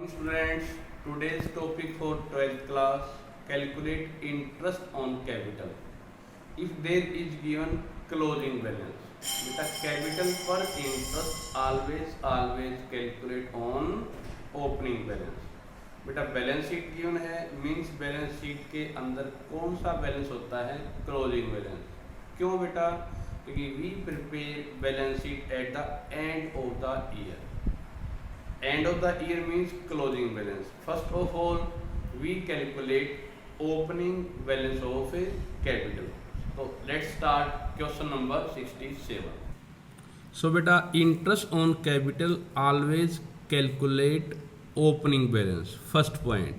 Students, today's topic for 12th class, calculate interest on capital. If there is given closing balance, बेटा capital पर interest always calculate on opening balance. बेटा balance sheet given है, means balance sheet के अंदर कौन सा balance होता है? Closing balance. क्यों बेटा? क्योंकि we prepare balance sheet at the end of the year. End of the year means closing balance. First of all, we calculate opening balance of a capital. So let's start question number 67. So beta, interest on capital always calculate opening balance. First point,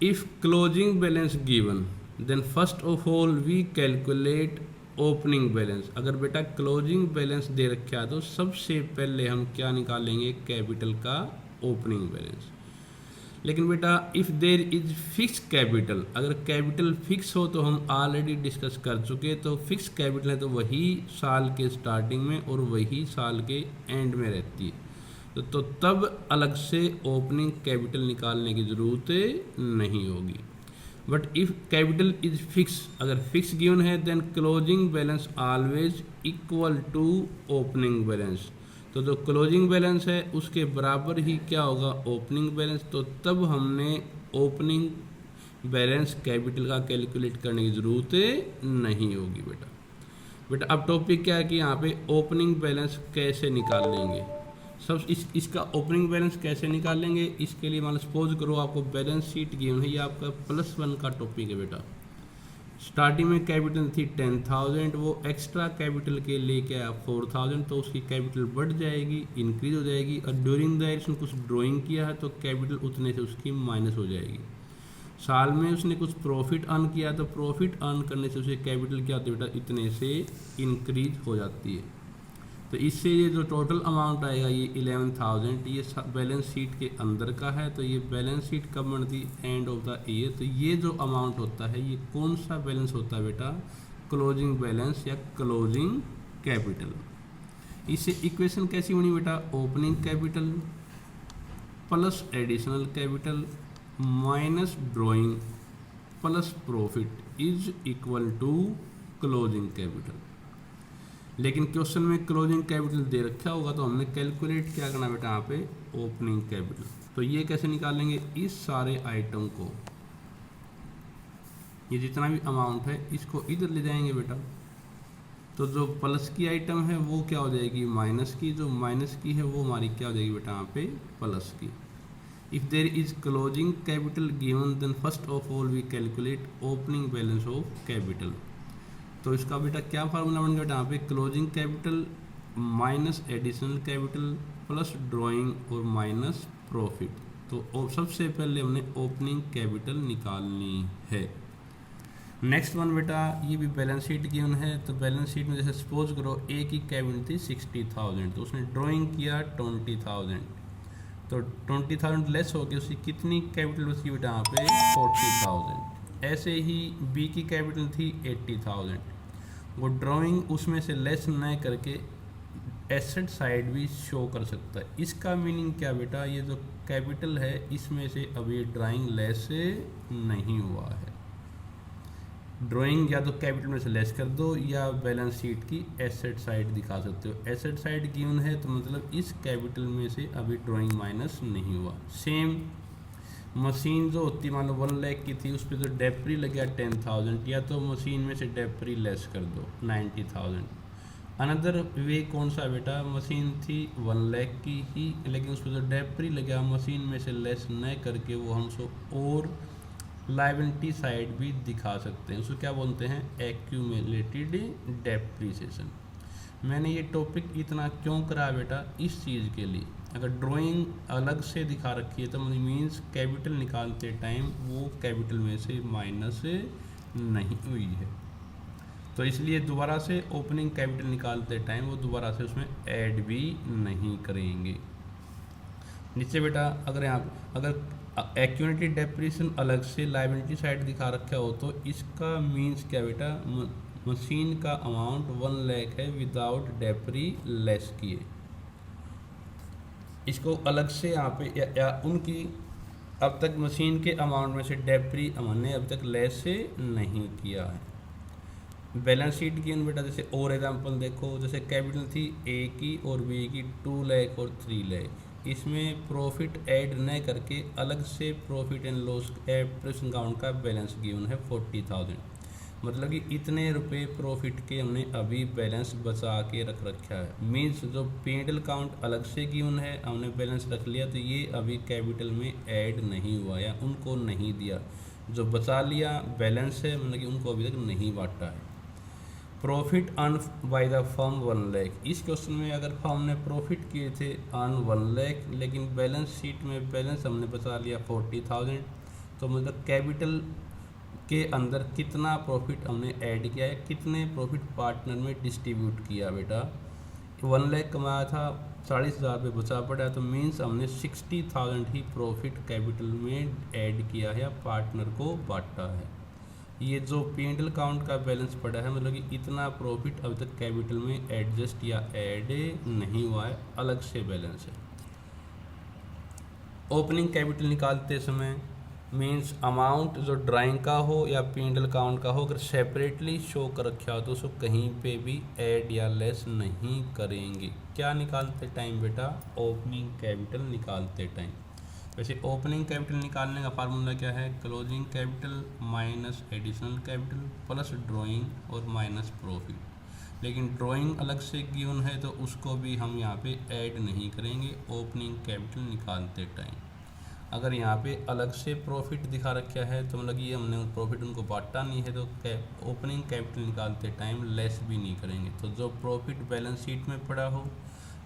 if closing balance given, then first of all we calculate opening balance. अगर बेटा closing balance दे रखा है तो सबसे पहले हम क्या निकालेंगे? कैपिटल का ओपनिंग बैलेंस. लेकिन बेटा if there is fix capital, अगर कैपिटल फिक्स हो तो हम ऑलरेडी डिस्कस कर चुके, तो फिक्स कैपिटल है तो वही साल के स्टार्टिंग में और वही साल के एंड में रहती है, तो तब अलग से ओपनिंग कैपिटल निकालने की ज़रूरत नहीं होगी. But if capital is fix, अगर फिक्स गिवन है then closing balance always equal to opening balance. तो जो क्लोजिंग बैलेंस है उसके बराबर ही क्या होगा? Opening balance. तो तब हमने ओपनिंग बैलेंस कैपिटल का कैलकुलेट करने की ज़रूरत नहीं होगी बेटा. अब टॉपिक क्या है कि यहाँ पे ओपनिंग बैलेंस कैसे निकाल लेंगे. सब इसका ओपनिंग बैलेंस कैसे निकालेंगे, इसके लिए मान सपोज करो आपको बैलेंस शीट गिवन है, ये आपका +1 का टॉपिक है बेटा. स्टार्टिंग में कैपिटल थी 10,000, वो एक्स्ट्रा कैपिटल के लेके आया 4,000, तो उसकी कैपिटल बढ़ जाएगी, इंक्रीज हो जाएगी. और ड्यूरिंग द ईयर उसने कुछ ड्राइंग किया है तो कैपिटल उतने से उसकी माइनस हो जाएगी. साल में उसने कुछ प्रॉफिट अर्न किया तो प्रॉफिट अर्न करने से उसकी कैपिटल क्या होती है बेटा? इतने से इंक्रीज हो जाती है. तो इससे ये जो टोटल अमाउंट आएगा ये 11,000, ये बैलेंस शीट के अंदर का है. तो ये बैलेंस शीट कब बनती? And of the year. तो ये जो अमाउंट होता है ये कौन सा बैलेंस होता है बेटा? क्लोजिंग बैलेंस या क्लोजिंग कैपिटल. इससे इक्वेशन कैसी होनी बेटा? Opening capital plus additional capital minus drawing plus profit is equal to closing capital. लेकिन क्वेश्चन में क्लोजिंग कैपिटल दे रखा होगा तो हमने कैलकुलेट क्या करना बेटा यहाँ पे? Opening capital. तो ये कैसे निकालेंगे? इस सारे आइटम को, ये जितना भी अमाउंट है इसको इधर ले जाएंगे बेटा. तो जो प्लस की आइटम है वो क्या हो जाएगी? माइनस की. जो माइनस की है वो हमारी क्या हो जाएगी बेटा? यहाँ पे प्लस की. If there is closing capital given then first of all we calculate opening balance of capital. तो इसका बेटा क्या फार्मूला बन गया बेटा? यहाँ पे closing capital minus additional capital plus drawing और माइनस प्रॉफिट. तो सबसे पहले हमने ओपनिंग कैपिटल निकालनी है. नेक्स्ट वन बेटा, ये भी बैलेंस शीट गिवन है. तो बैलेंस शीट में जैसे सपोज करो ए की कैपिटल थी 60,000, तो उसने ड्राइंग किया 20,000, तो 20,000 लेस हो गई, उसकी कितनी कैपिटल उसकी बेटा यहाँ पे? 40,000. ऐसे ही बी की कैपिटल थी 80,000, वो ड्राइंग उसमें से लेस न करके एसेट साइड भी शो कर सकता है. इसका मीनिंग क्या बेटा? ये जो कैपिटल है इसमें से अभी ड्राइंग लेस नहीं हुआ है. ड्राइंग या तो कैपिटल में से लेस कर दो या बैलेंस शीट की एसेट साइड दिखा सकते हो. एसेट साइड गिवन है तो मतलब इस कैपिटल में से अभी ड्राइंग माइनस नहीं हुआ. सेम मशीन जो होती मान लो 1 लाख की थी, उस पर तो डेप्री लग गया 10,000, या तो मशीन में से डेप्री लेस कर दो 90,000. अनदर वे कौन सा बेटा? मशीन थी 1 लाख की ही, लेकिन उस पर तो डेप्री लग गया, मशीन में से लेस न करके वो हम सो और लायबिलिटी साइड भी दिखा सकते हैं. उसको क्या बोलते हैं? Accumulated depreciation. मैंने ये टॉपिक इतना क्यों करा बेटा? इस चीज़ के लिए. अगर ड्राइंग अलग से दिखा रखी है तो मीन्स कैपिटल निकालते टाइम वो कैपिटल में से माइनस नहीं हुई है, तो इसलिए दोबारा से ओपनिंग कैपिटल निकालते टाइम वो दोबारा से उसमें ऐड भी नहीं करेंगे. नीचे बेटा अगर एक्यूमुलेटेड डेप्रिसिएशन अलग से लायबिलिटी साइड दिखा रखा हो तो इसका मीन्स क्या बेटा? मशीन का अमाउंट 1 लाख है विदाउट डेप्री लेस किए. इसको अलग से यहाँ पे या उनकी अब तक मशीन के अमाउंट में से डेप्री हमने अब तक लेस से नहीं किया है। बैलेंस शीट की बेटा जैसे और एग्जांपल देखो, जैसे कैपिटल थी ए की और बी की 2 लाख और 3 लाख, इसमें प्रॉफिट ऐड न करके अलग से profit and loss present account का बैलेंस गिवन है 40,000, मतलब कि इतने रुपए प्रॉफिट के हमने अभी बैलेंस बचा के रख रखा है। मीन्स जो P&L अकाउंट अलग से गिवन है हमने बैलेंस रख लिया, तो ये अभी कैपिटल में ऐड नहीं हुआ या उनको नहीं दिया। जो बचा लिया बैलेंस है मतलब कि उनको अभी तक नहीं बांटा है। Profit earn by the firm 1 lakh, इस क्वेश्चन में अगर फर्म ने प्रॉफिट किए थे अर्न 1 लाख, लेकिन बैलेंस शीट में बैलेंस हमने बचा लिया 40,000, तो मतलब कैपिटल के अंदर कितना प्रॉफिट हमने ऐड किया है, कितने प्रॉफिट पार्टनर में डिस्ट्रीब्यूट किया बेटा। 1 लाख कमाया था, 40,000 पे बचा पड़ा, तो मीन्स हमने 60,000 ही प्रॉफिट कैपिटल में ऐड किया है या पार्टनर को बांटा है। ये जो P&L अकाउंट का बैलेंस पड़ा है मतलब कि इतना प्रॉफिट अब तक कैपिटल में एडजस्ट या ऐड नहीं हुआ है, अलग से बैलेंस है। ओपनिंग कैपिटल निकालते समय मीन्स अमाउंट जो ड्राइंग का हो या P&L अकाउंट का हो, अगर सेपरेटली शो कर रखा हो तो उसको कहीं पे भी ऐड या लेस नहीं करेंगे। क्या निकालते टाइम बेटा, ओपनिंग कैपिटल निकालते टाइम। वैसे ओपनिंग कैपिटल निकालने का फार्मूला क्या है, closing capital minus additional capital plus drawing और माइनस प्रॉफिट। लेकिन ड्राइंग अलग से गिवन है तो उसको भी हम यहाँ पे ऐड नहीं करेंगे ओपनिंग कैपिटल निकालते टाइम। अगर यहाँ पे अलग से प्रॉफिट दिखा रखा है तो मतलब ये हमने प्रॉफिट उनको बांटा नहीं है, तो ओपनिंग कैपिटल निकालते टाइम लेस भी नहीं करेंगे। तो जो प्रॉफिट बैलेंस शीट में पड़ा हो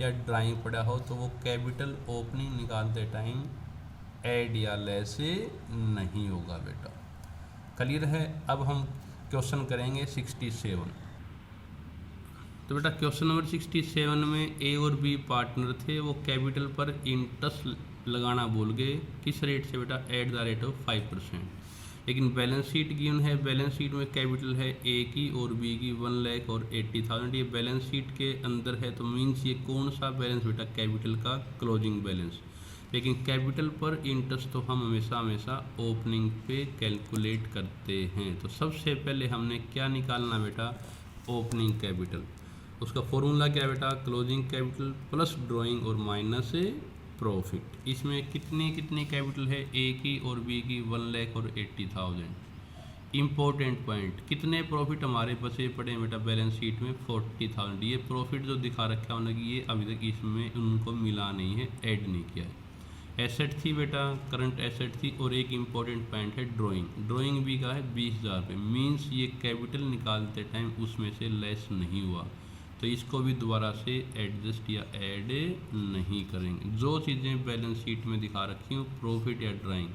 या ड्राइंग पड़ा हो तो वो कैपिटल ओपनिंग निकालते टाइम ऐड या लेस नहीं होगा बेटा। क्लियर है। अब हम क्वेश्चन करेंगे 67। तो बेटा क्वेश्चन नंबर 67 में ए और बी पार्टनर थे, वो कैपिटल पर इंटरेस्ट लगाना भूल गए। किस रेट से बेटा, एट द रेट ऑफ 5%। लेकिन बैलेंस शीट गिवन है, बैलेंस शीट में कैपिटल है ए की और बी की 1 लाख और 80,000, ये बैलेंस शीट के अंदर है, तो मीन्स ये कौन सा बैलेंस बेटा, कैपिटल का क्लोजिंग बैलेंस। लेकिन कैपिटल पर इंटरेस्ट तो हम हमेशा ओपनिंग पे कैलकुलेट करते हैं। तो सबसे पहले हमने क्या निकालना बेटा, ओपनिंग कैपिटल। उसका फॉर्मूला क्या है बेटा, क्लोजिंग कैपिटल प्लस ड्राइंग और माइनस प्रॉफिट। इसमें कितनी कैपिटल है, ए की और बी की 1 लाख और 80,000। इम्पोर्टेंट पॉइंट, कितने प्रॉफिट हमारे बचे पड़े हैं बेटा बैलेंस शीट में, 40,000। ये प्रॉफिट जो दिखा रखा है कि ये अभी तक इसमें उनको मिला नहीं है, ऐड नहीं किया है। एसेट थी बेटा, करंट एसेट थी, और एक इम्पॉर्टेंट पॉइंट है ड्राइंग भी का है 20,000 रुपये। मीन्स ये कैपिटल निकालते टाइम उसमें से लेस नहीं हुआ, तो इसको भी दोबारा से एडजस्ट या ऐड नहीं करेंगे। जो चीज़ें बैलेंस शीट में दिखा रखी हूँ प्रॉफिट या ड्राइंग,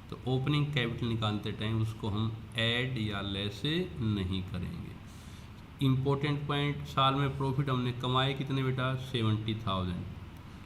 तो ओपनिंग कैपिटल निकालते टाइम उसको हम ऐड या लेस नहीं करेंगे। इम्पोर्टेंट पॉइंट, साल में प्रॉफिट हमने कमाए कितने बेटा, 70,000,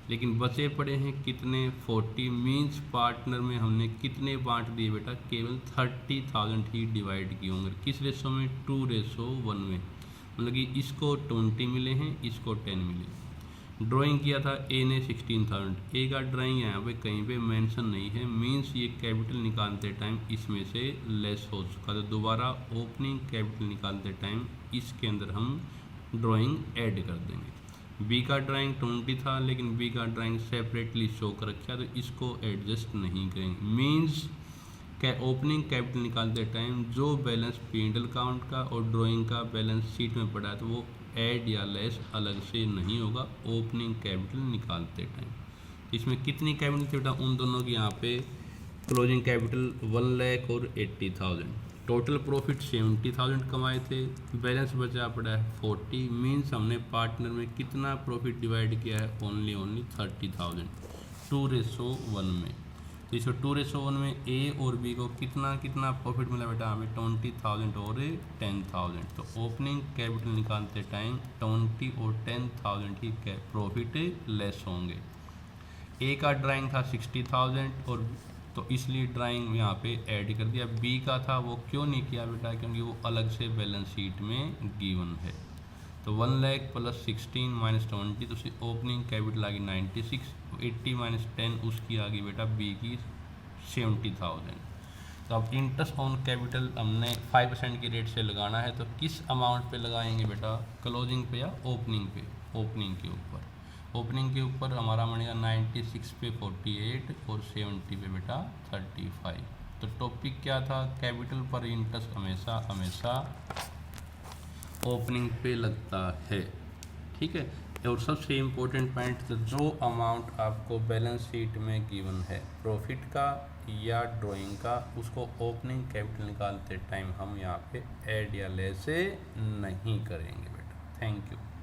लेकिन बचे पड़े हैं कितने, 40। मीन्स पार्टनर में हमने कितने बांट दिए बेटा, केवल 30,000 ही डिवाइड किए होंगे। किस रेशो में, 2:1 में, मतलब कि इसको 20 मिले हैं, इसको 10 मिले। ड्राइंग किया था ए ने 16,000, ए का ड्राइंग यहाँ पे कहीं पे मेंशन नहीं है। मींस ये कैपिटल निकालते टाइम इसमें से लेस हो चुका, तो दोबारा ओपनिंग कैपिटल निकालते टाइम इसके अंदर हम ड्राइंग ऐड कर देंगे। बी का ड्राइंग 20 था, लेकिन बी का ड्राइंग सेपरेटली शो कर रखा, तो इसको एडजस्ट नहीं करेंगे। मीन्स ओपनिंग कैपिटल निकालते टाइम जो बैलेंस P&L अकाउंट का और ड्राइंग का बैलेंस शीट में पड़ा है तो वो ऐड या लेस अलग से नहीं होगा ओपनिंग कैपिटल निकालते टाइम। इसमें कितनी कैपिटल थी बेटा, उन दोनों की यहाँ पे क्लोजिंग कैपिटल 1 लाख और 80,000। टोटल प्रॉफिट 70,000 कमाए थे, बैलेंस बचा पड़ा है 40। मीन्स हमने पार्टनर में कितना प्रॉफिट डिवाइड किया है, ओनली 30,000, 2:1 में। तो इसको 2:1 में ए और बी को कितना प्रॉफिट मिला बेटा, हमें 20,000 और 10,000। तो ओपनिंग कैपिटल निकालते टाइम 20 और 10,000 ही प्रॉफिट लेस होंगे। ए का ड्राइंग था 60,000 और तो इसलिए ड्राइंग यहाँ पे ऐड कर दिया। बी का था वो क्यों नहीं किया बेटा, क्योंकि वो अलग से बैलेंस शीट में गिवन है। तो तो 1 लाख प्लस 16 माइनस 20 तो उसकी ओपनिंग कैपिटल आ गई 96, 80 माइनस 10 उसकी आ गई बेटा बी की 70,000। तो अब इंटरेस्ट ऑन कैपिटल हमने 5% की रेट से लगाना है, तो किस अमाउंट पे लगाएंगे बेटा, क्लोजिंग पे या ओपनिंग पे? ओपनिंग के ऊपर। ओपनिंग के ऊपर हमारा बनेगा 96 पे 48 और 70 पे बेटा 35। तो टॉपिक क्या था, कैपिटल पर इंटरेस्ट हमेशा हमेशा ओपनिंग पे लगता है, ठीक है। और सबसे इम्पोर्टेंट पॉइंट, तो जो अमाउंट आपको बैलेंस शीट में गिवन है प्रॉफिट का या ड्राइंग का, उसको ओपनिंग कैपिटल निकालते टाइम हम यहाँ पे ऐड या लेस नहीं करेंगे बेटा। Thank you.